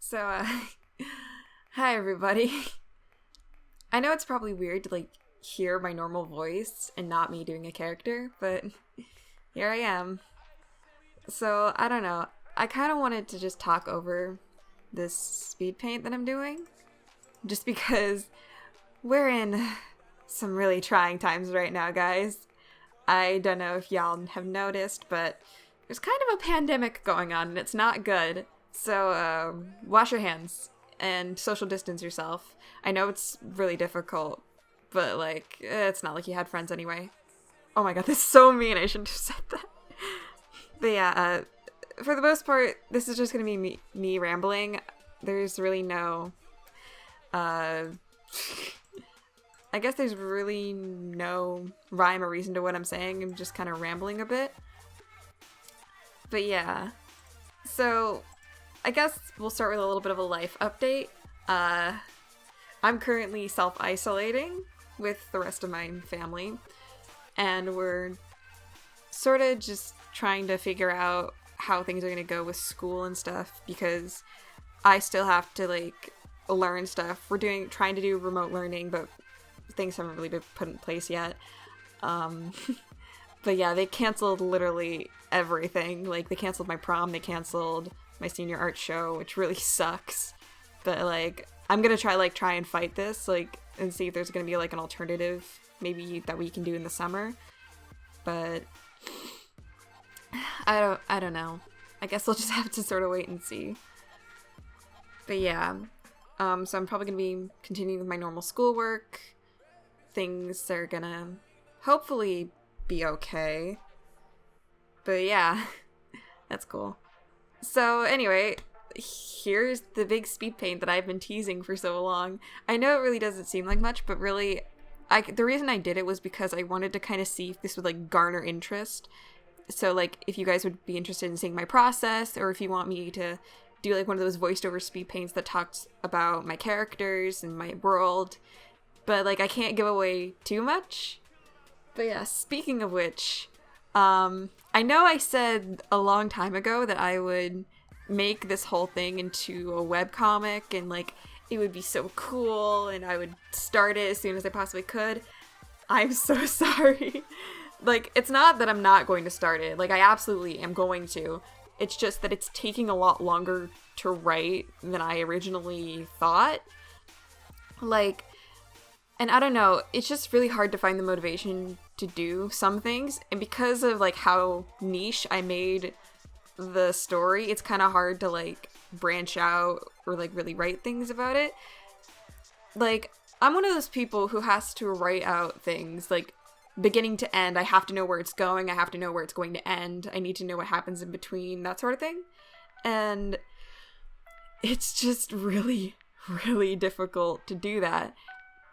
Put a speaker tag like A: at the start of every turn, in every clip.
A: So, hi everybody. I know it's probably weird to, hear my normal voice and not me doing a character, but here I am. So, I don't know. I kind of wanted to just talk over this speed paint that I'm doing, just because we're in some really trying times right now, guys. I don't know if y'all have noticed, but there's kind of a pandemic going on, and it's not good. So, wash your hands and social distance yourself. I know it's really difficult, but, it's not like you had friends anyway. Oh my god, that's so mean. I shouldn't have said that. But yeah, for the most part, this is just gonna be me rambling. There's really no, I guess there's really no rhyme or reason to what I'm saying. I'm just kind of rambling a bit. But yeah, so I guess we'll start with a little bit of a life update. I'm currently self-isolating with the rest of my family, and we're sort of just trying to figure out how things are going to go with school and stuff, because I still have to, learn stuff. We're trying to do remote learning, but things haven't really been put in place yet. But yeah, they canceled literally everything. They canceled my prom, they canceled my senior art show, which really sucks. But I'm gonna try and fight this, and see if there's gonna be an alternative maybe that we can do in the summer. But I don't know. I guess we'll just have to sort of wait and see. But yeah, so I'm probably gonna be continuing with my normal schoolwork. Things are gonna hopefully be okay. But yeah, that's cool. So anyway, here's the big speed paint that I've been teasing for so long. I know it really doesn't seem like much, but really, the reason I did it was because I wanted to kind of see if this would garner interest. So if you guys would be interested in seeing my process, or if you want me to do one of those voiced over speed paints that talks about my characters and my world. But I can't give away too much. But yeah, speaking of which, I know I said a long time ago that I would make this whole thing into a webcomic, and it would be so cool, and I would start it as soon as I possibly could. I'm so sorry. It's not that I'm not going to start it. I absolutely am going to. It's just that it's taking a lot longer to write than I originally thought. And I don't know, it's just really hard to find the motivation to do some things, and because of how niche I made the story, it's kind of hard to branch out or really write things about it. I'm one of those people who has to write out things beginning to end. I have to know where it's going, I have to know where it's going to end, I need to know what happens in between, that sort of thing. And it's just really, really difficult to do that,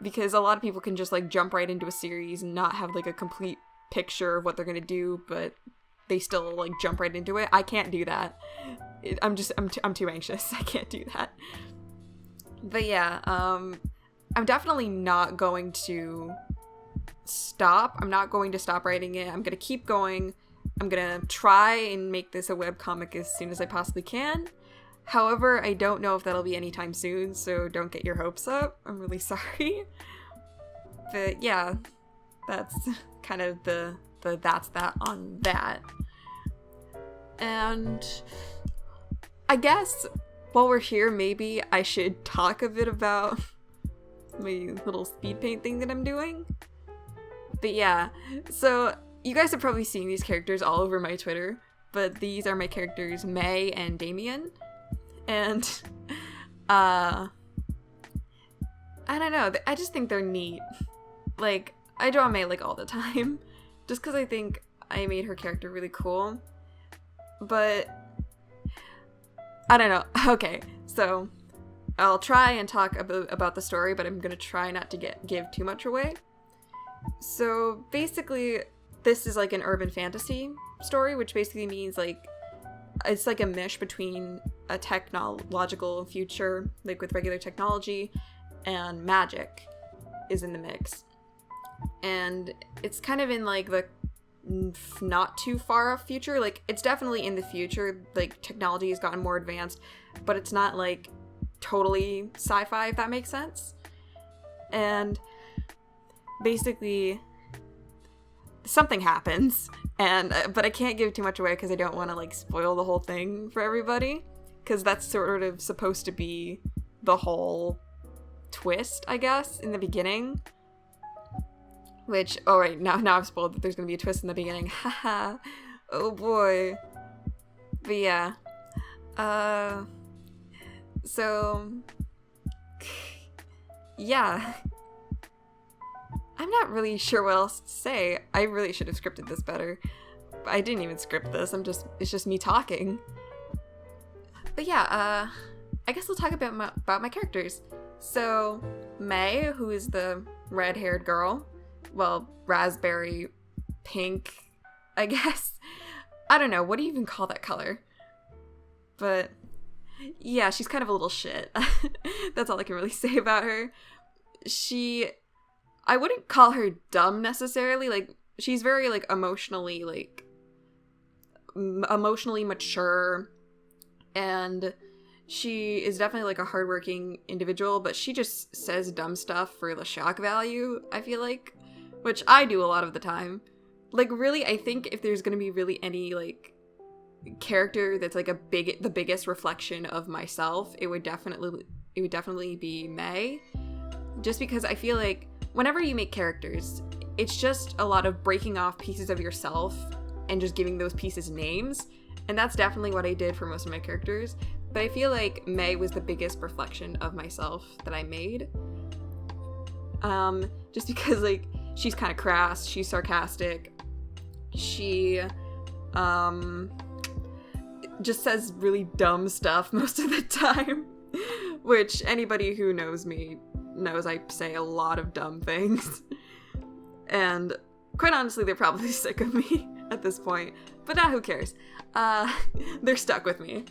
A: because a lot of people can just jump right into a series and not have a complete picture of what they're gonna do, but they still jump right into it. I can't do that. I'm too anxious. I can't do that. But yeah, I'm definitely not going to stop. I'm not going to stop writing it. I'm gonna keep going. I'm gonna try and make this a webcomic as soon as I possibly can. However, I don't know if that'll be anytime soon, so don't get your hopes up. I'm really sorry. But yeah, that's kind of the that's that on that. And I guess while we're here, maybe I should talk a bit about my little speed paint thing that I'm doing. But yeah, so you guys have probably seen these characters all over my Twitter, but these are my characters May and Damien. And, I don't know, I just think they're neat. I draw May, all the time, just because I think I made her character really cool. But, I don't know. Okay, so, I'll try and talk about the story, but I'm gonna try not to give too much away. So, basically, this is, an urban fantasy story, which basically means, it's a mesh between a technological future, with regular technology, and magic is in the mix. And it's kind of in the not too far off future. It's definitely in the future. Technology has gotten more advanced, but it's not totally sci-fi, if that makes sense. And basically something happens, and but I can't give too much away because I don't want to like spoil the whole thing for everybody, because that's sort of supposed to be the whole twist, I guess, in the beginning. Which, oh right, now I've spoiled that there's gonna be a twist in the beginning. Haha. Oh boy. But yeah. So yeah. I'm not really sure what else to say. I really should have scripted this better. I didn't even script this. It's just me talking. But yeah, I guess we'll talk about my characters. So, May, who is the red-haired girl, well, raspberry pink, I guess. I don't know, what do you even call that color? But yeah, she's kind of a little shit. That's all I can really say about her. I wouldn't call her dumb necessarily. Like, she's very like emotionally mature, and she is definitely like a hardworking individual, but she just says dumb stuff for the shock value, I feel like, which I do a lot of the time. Like, really, I think if there's gonna be really any like character that's like the biggest reflection of myself, it would definitely be May, just because I feel like whenever you make characters, it's just a lot of breaking off pieces of yourself and just giving those pieces names, and that's definitely what I did for most of my characters. But I feel like May was the biggest reflection of myself that I made, just because like she's kind of crass, she's sarcastic, she just says really dumb stuff most of the time, which anybody who knows me knows I say a lot of dumb things. And quite honestly, they're probably sick of me at this point, but who cares? They're stuck with me.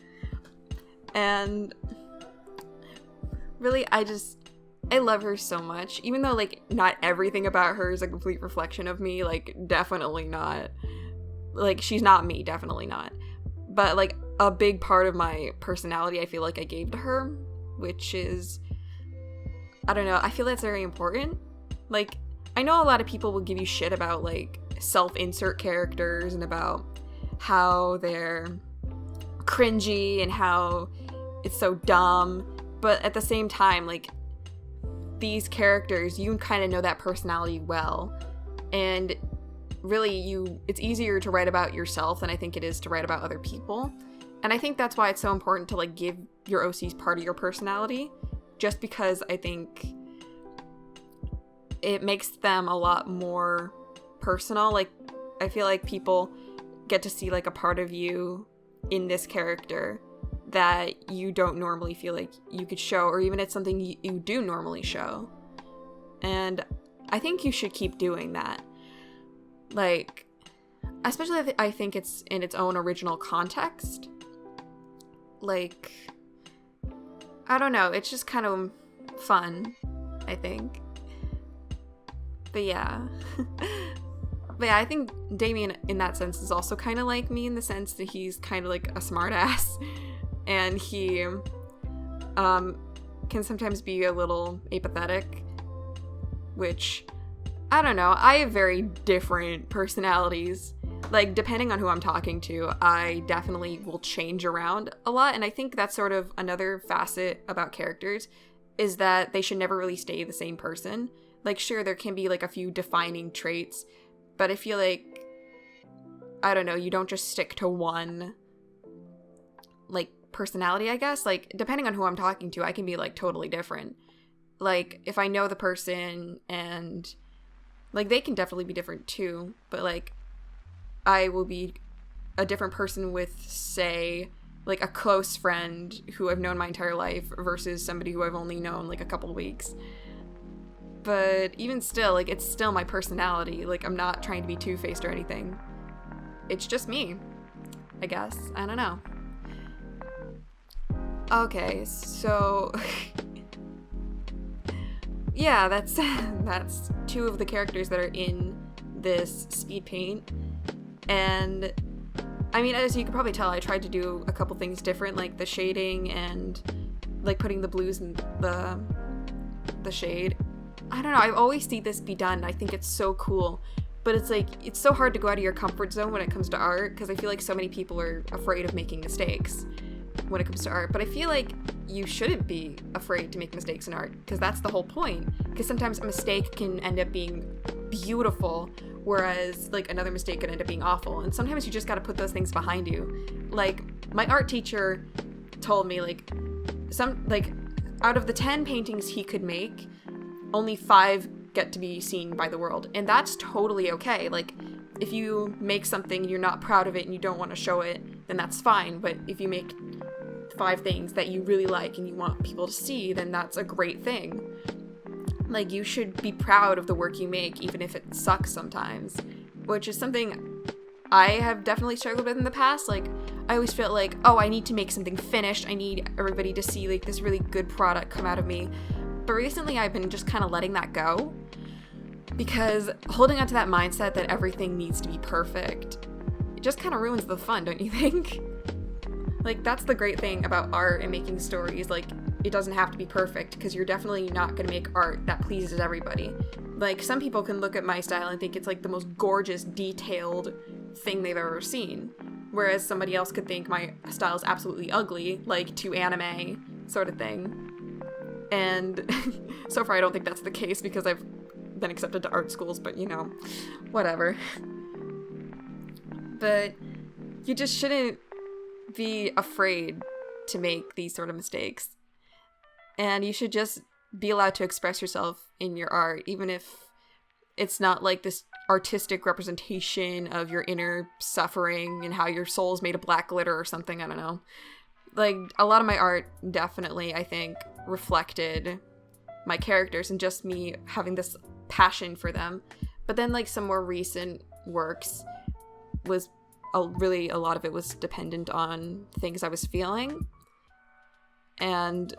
A: And really, I love her so much, even though like not everything about her is a complete reflection of me. Like, definitely not. Like, she's not me, definitely not. But like a big part of my personality I feel like I gave to her, which is, I don't know, I feel that's very important. Like, I know a lot of people will give you shit about like self-insert characters and about how they're cringy and how it's so dumb, but at the same time, like, these characters, you kind of know that personality well, and really it's easier to write about yourself than I think it is to write about other people. And I think that's why it's so important to like give your OCs part of your personality, just because I think it makes them a lot more personal. Like, I feel like people get to see like a part of you in this character that you don't normally feel like you could show, or even it's something you do normally show. And I think you should keep doing that. Like, especially if I think it's in its own original context. Like, I don't know, it's just kind of fun, I think. But yeah. But yeah, I think Damien in that sense is also kind of like me, in the sense that he's kind of like a smartass, and he can sometimes be a little apathetic, which, I don't know, I have very different personalities. Like, depending on who I'm talking to, I definitely will change around a lot, and I think that's sort of another facet about characters, is that they should never really stay the same person. Like, sure, there can be like a few defining traits, but I feel like, I don't know, you don't just stick to one, like, personality, I guess. Like, depending on who I'm talking to, I can be, like, totally different. Like, if I know the person, and, like, they can definitely be different, too, but, like, I will be a different person with, say, like, a close friend who I've known my entire life versus somebody who I've only known, like, a couple of weeks. But even still, like, it's still my personality. Like, I'm not trying to be two-faced or anything. It's just me, I guess. I don't know. Okay, so yeah, that's two of the characters that are in this speed paint. And I mean, as you can probably tell, I tried to do a couple things different, like the shading and like putting the blues in the shade. I don't know, I always see this be done. I think it's so cool, but it's like, it's so hard to go out of your comfort zone when it comes to art, because I feel like so many people are afraid of making mistakes when it comes to art. But I feel like you shouldn't be afraid to make mistakes in art, because that's the whole point. Because sometimes a mistake can end up being beautiful, whereas like another mistake could end up being awful. And sometimes you just got to put those things behind you. Like my art teacher told me, like, out of the 10 paintings he could make, only 5 get to be seen by the world, and that's totally okay. Like, if you make something and you're not proud of it and you don't want to show it, then that's fine. But if you make 5 things that you really like and you want people to see, then that's a great thing. Like, you should be proud of the work you make, even if it sucks sometimes, which is something I have definitely struggled with in the past. Like, I always felt like, oh, I need to make something finished. I need everybody to see, like, this really good product come out of me. But recently I've been just kind of letting that go, because holding on to that mindset that everything needs to be perfect, it just kind of ruins the fun, don't you think? Like, that's the great thing about art and making stories. Like, it doesn't have to be perfect, because you're definitely not going to make art that pleases everybody. Like, some people can look at my style and think it's like the most gorgeous, detailed thing they've ever seen, whereas somebody else could think my style is absolutely ugly, like too anime sort of thing. And so far I don't think that's the case, because I've been accepted to art schools, but you know, whatever. But you just shouldn't be afraid to make these sort of mistakes. And you should just be allowed to express yourself in your art, even if it's not like this artistic representation of your inner suffering and how your soul's made of black glitter or something, I don't know. Like, a lot of my art definitely, I think, reflected my characters and just me having this passion for them. But then, like, some more recent works was a lot of it was dependent on things I was feeling. And,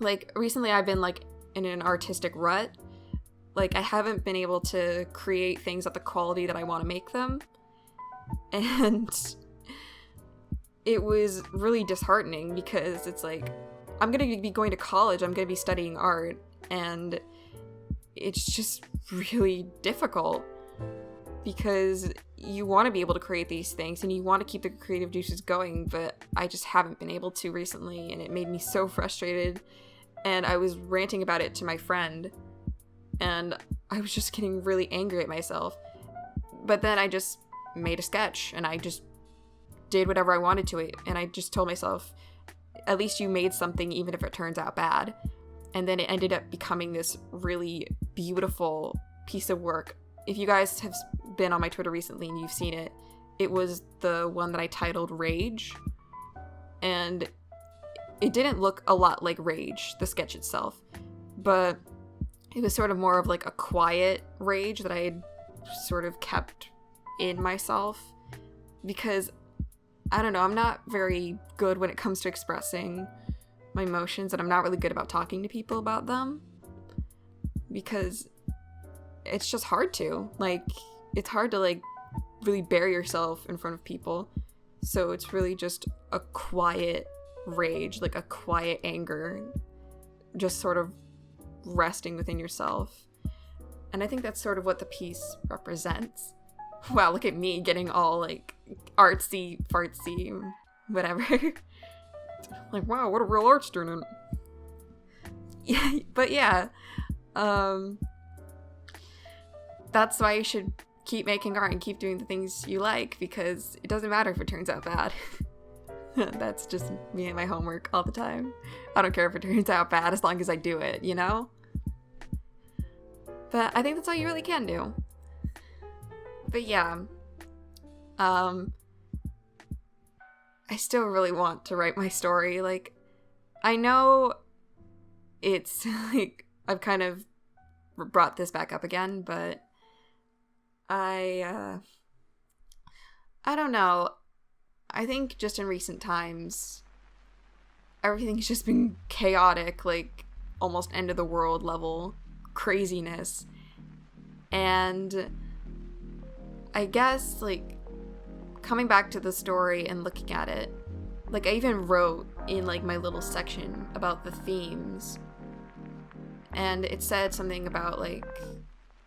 A: like, recently I've been, like, in an artistic rut. Like, I haven't been able to create things at the quality that I want to make them. And it was really disheartening, because it's like, I'm going to be going to college, I'm going to be studying art, and it's just really difficult, because you want to be able to create these things and you want to keep the creative juices going, but I just haven't been able to recently, and it made me so frustrated. And I was ranting about it to my friend, and I was just getting really angry at myself. But then I just made a sketch, and I just did whatever I wanted to it, and I just told myself, at least you made something, even if it turns out bad. And then it ended up becoming this really beautiful piece of work. If you guys have been on my Twitter recently and you've seen it, it was the one that I titled Rage, and it didn't look a lot like Rage, the sketch itself, but it was sort of more of like a quiet rage that I had sort of kept in myself, because I don't know, I'm not very good when it comes to expressing my emotions, and I'm not really good about talking to people about them, because it's just hard to. Like, it's hard to, like, really bare yourself in front of people. So it's really just a quiet rage, like a quiet anger, just sort of resting within yourself. And I think that's sort of what the piece represents. Wow, look at me getting all, like, artsy, fartsy, whatever. Like, wow, what a real art student. Yeah, but yeah, that's why you should keep making art and keep doing the things you like, because it doesn't matter if it turns out bad. That's just me and my homework all the time. I don't care if it turns out bad as long as I do it, you know? But I think that's all you really can do. But yeah, I still really want to write my story. Like, I know it's like, I've kind of brought this back up again, but I don't know. I think just in recent times, everything's just been chaotic, like almost end of the world level craziness. And I guess, like, coming back to the story and looking at it, Like, I even wrote in, like, my little section about the themes, and it said something about, like,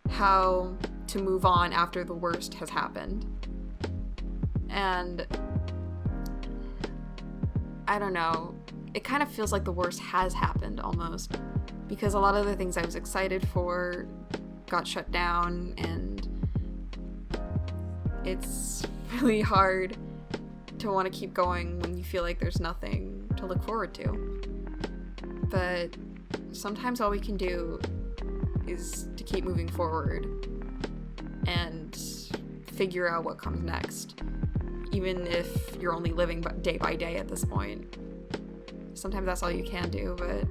A: how to move on after the worst has happened. And I don't know, it kind of feels like the worst has happened almost, because a lot of the things I was excited for got shut down, and it's really hard to want to keep going when you feel like there's nothing to look forward to. But sometimes all we can do is to keep moving forward and figure out what comes next, even if you're only living day by day at this point. Sometimes that's all you can do, but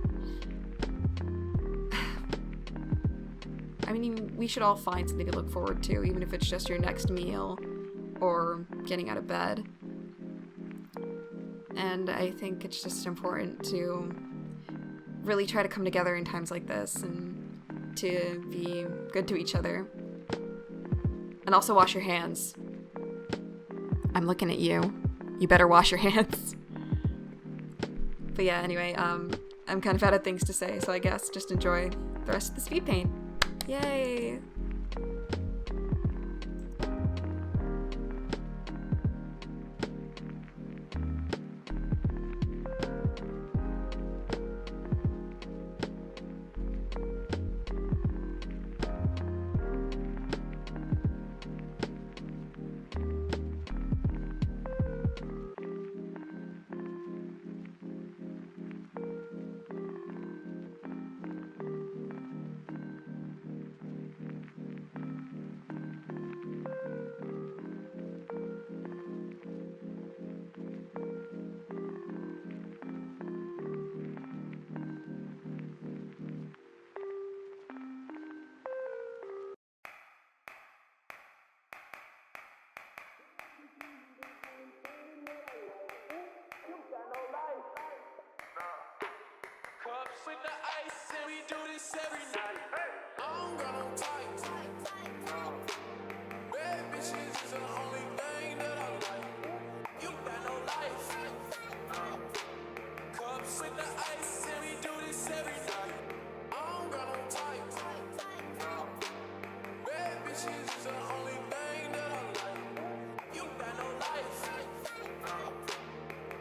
A: I mean, we should all find something to look forward to, even if it's just your next meal or getting out of bed. And I think it's just important to really try to come together in times like this and to be good to each other. And also wash your hands. I'm looking at you. You better wash your hands. But yeah, anyway, I'm kind of out of things to say, so I guess just enjoy the rest of the speed paint. Yay!
B: Cups with the ice, and we do this every night. I'm gonna tight. Bad bitches is the only thing that I like. You got no life. Cups with the ice, and we do this every night. I'm gonna tight. Bad bitches is the only thing that I like. You got no life.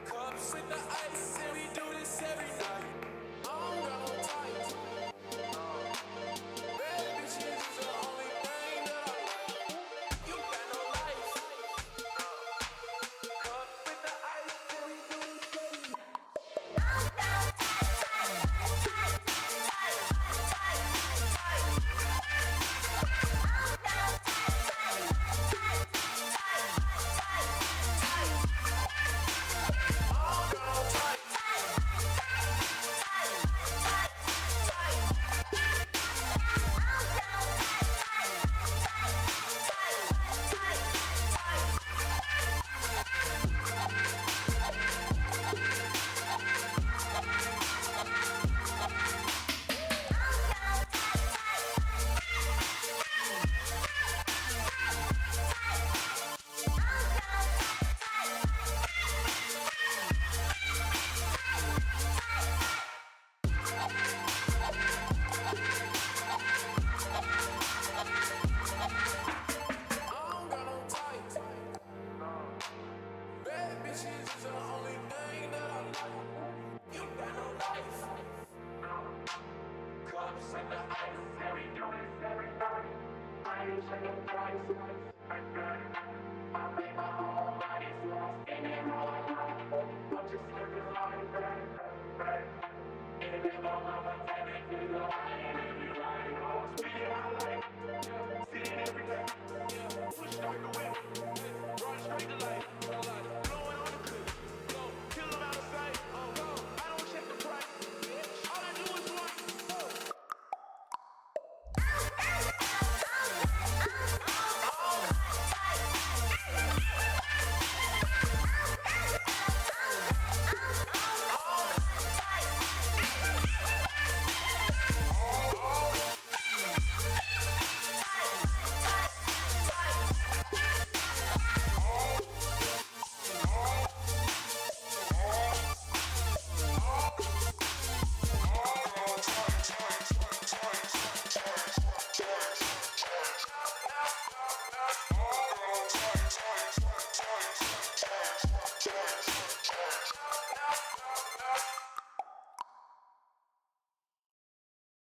B: Cups with the ice, and we do this every night. I'm just looking like that.